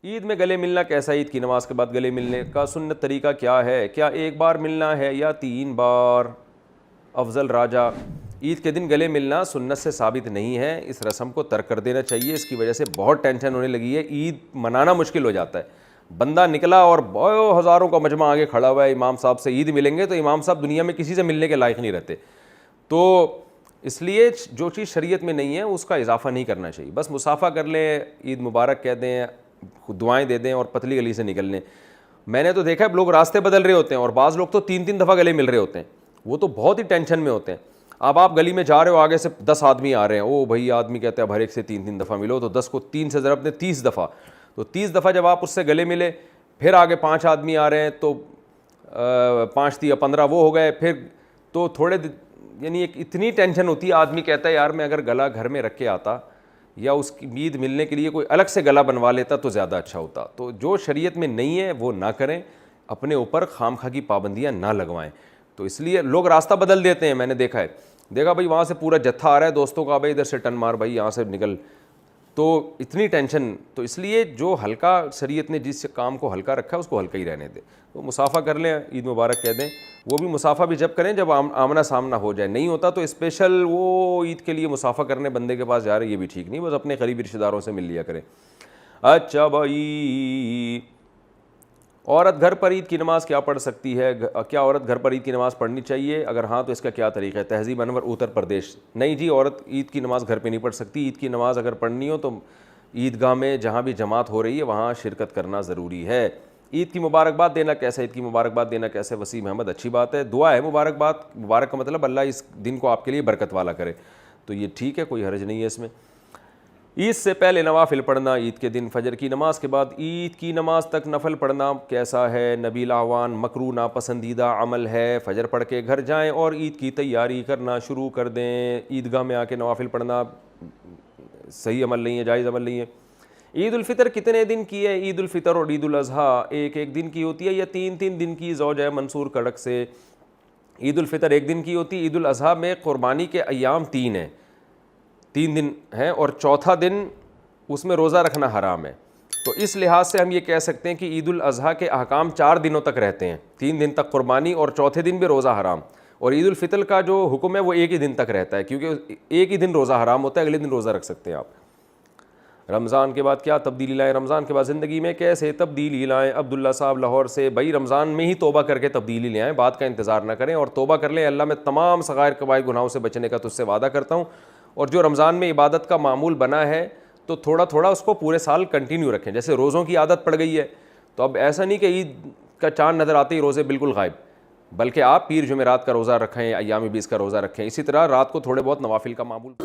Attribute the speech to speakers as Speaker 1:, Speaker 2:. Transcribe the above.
Speaker 1: ईद में गले मिलना कैसा? ईद की नमाज के बाद गले मिलने का सुन्नत तरीका क्या है? क्या एक बार मिलना है या 3 बार? अफजल राजा, ईद के दिन गले मिलना सुन्नत से साबित नहीं है, इस रस्म को तर्क कर देना चाहिए। इसकी वजह से बहुत टेंशन होने लगी है, ईद मनाना मुश्किल हो जाता है। बंदा निकला और बहुत हज़ारों का मजमा आगे खड़ा हुआ है, इमाम साहब से ईद मिलेंगे, तो इमाम साहब दुनिया में किसी से मिलने के लायक नहीं रहते। तो इसलिए जो चीज़ शरीयत में नहीं है उसका इजाफा नहीं करना चाहिए। बस मुसाफा कर लें, ईद मुबारक कह दें, दुआएं दे दें और पतली गली से निकल लें। मैंने तो देखा है लोग रास्ते बदल रहे होते हैं और बाज़ लोग तो 3-3 दफ़ा गले मिल रहे होते हैं, वो तो बहुत ही टेंशन में होते हैं। अब आप गली में जा रहे हो, आगे से 10 आदमी आ रहे हैं, ओ भाई आदमी कहते हैं हर एक से 3-3 दफ़ा मिलो, तो 10 को 3 से ज़रब ने 30 दफ़ा, तो 30 दफ़ा जब आप उससे गले मिले, फिर आगे 5 आदमी आ रहे हैं, तो 5 3 15 वो हो गए, फिर तो थोड़े यानी एक इतनी टेंशन होती है। आदमी कहता है यार मैं अगर गला घर में रख के आता या उसकी ईद मिलने के लिए कोई अलग से गला बनवा लेता तो ज़्यादा अच्छा होता। तो जो शरीयत में नहीं है वो ना करें, अपने ऊपर खामखा की पाबंदियाँ ना लगवाएं। तो इसलिए लोग रास्ता बदल देते हैं। मैंने देखा है, देखा भाई वहाँ से पूरा जत्था आ रहा है दोस्तों का, भाई इधर से टन मार, भाई यहाँ से निकल, तो इतनी टेंशन। तो इसलिए जो हल्का शरीयत ने जिस काम को हल्का रखा है उसको हल्का ही रहने दे। तो मुसाफा कर लें, ईद मुबारक कह दें, वो भी मुसाफा भी जब करें जब आमना सामना हो जाए। नहीं होता तो स्पेशल वो ईद के लिए मुसाफा करने बंदे के पास जा रहे, ये भी ठीक नहीं, बस अपने करीबी रिश्तेदारों से मिल लिया करें। अच्छा भाई, औरत घर पर ईद की नमाज़ क्या पढ़ सकती है? क्या औरत घर पर ईद की नमाज़ पढ़नी चाहिए? अगर हाँ तो इसका क्या तरीका है? तहजीब अनवर, उत्तर प्रदेश। नहीं जी, औरत ईद की नमाज़ घर पे नहीं पढ़ सकती। ईद की नमाज़ अगर पढ़नी हो तो ईदगाह में जहाँ भी जमात हो रही है वहाँ शिरकत करना ज़रूरी है। ईद की मुबारकबाद देना कैसे? ईद की मुबारकबाद देना कैसे? वसीम अहमद, अच्छी बात है, दुआ है मुबारकबाद। मुबारक का मतलब अल्लाह इस दिन को आपके लिए बरकत वाला करे, तो ये ठीक है, कोई हर्ज नहीं है इसमें। ईद से पहले नवाफिल पढ़ना, ईद के दिन फजर की नमाज के बाद ईद की नमाज तक नफल पढ़ना कैसा है? नबील आवान, मकरू नापसंदीदा अमल है। फजर पढ़ के घर जाएं और ईद की तैयारी करना शुरू कर दें। ईदगाह में आके नवाफिल पढ़ना सही अमल नहीं है, जायज़ अमल नहीं है। ईद उल फितर कितने दिन की है? ईद उल फितर और ईद उल अज़हा एक एक दिन की होती है या 3-3 दिन की? ज़ौजा मंसूर कड़क से। ईद उल फितर एक दिन की होती है। ईद उल अज़हा में क़ुरबानी के अयाम 3 हैं, 3 दिन हैं, और चौथा दिन उसमें रोज़ा रखना हराम है। तो इस लिहाज से हम ये कह सकते हैं कि ईद उल अज़हा के अहकाम 4 दिनों तक रहते हैं, 3 दिन तक क़ुरबानी और चौथे दिन भी रोज़ा हराम। और ईद उल फितर का जो हुक्म है वो एक ही दिन तक रहता है, क्योंकि एक ही दिन रोज़ा हराम होता है, अगले दिन रोज़ा रख सकते हैं आप। रमज़ान के बाद क्या तब्दीली लाएँ? रमज़ान के बाद ज़िंदगी में कैसे तब्दीली लाएँ? अब्दुल्ला साहब लाहौर से। भाई रमज़ान में ही तौबा करके तब्दीली ले आएँ, बात का इंतज़ार ना करें और तौबा कर लें। अल्लाह, मैं तमाम सगायर कबाइर गुनाहों से बचने का तुझसे वादा करता हूँ, और जो रमज़ान में इबादत का मामूल बना है तो थोड़ा थोड़ा उसको पूरे साल कंटिन्यू रखें। जैसे रोज़ों की आदत पड़ गई है, तो अब ऐसा नहीं कि ईद का चाँद नज़र आते ही रोज़े बिल्कुल गायब, बल्कि आप पीर जुमेरात का रोज़ा रखें, अय्याम बीस का रोज़ा रखें। इसी तरह रात को थोड़े बहुत नवाफिल का मामूल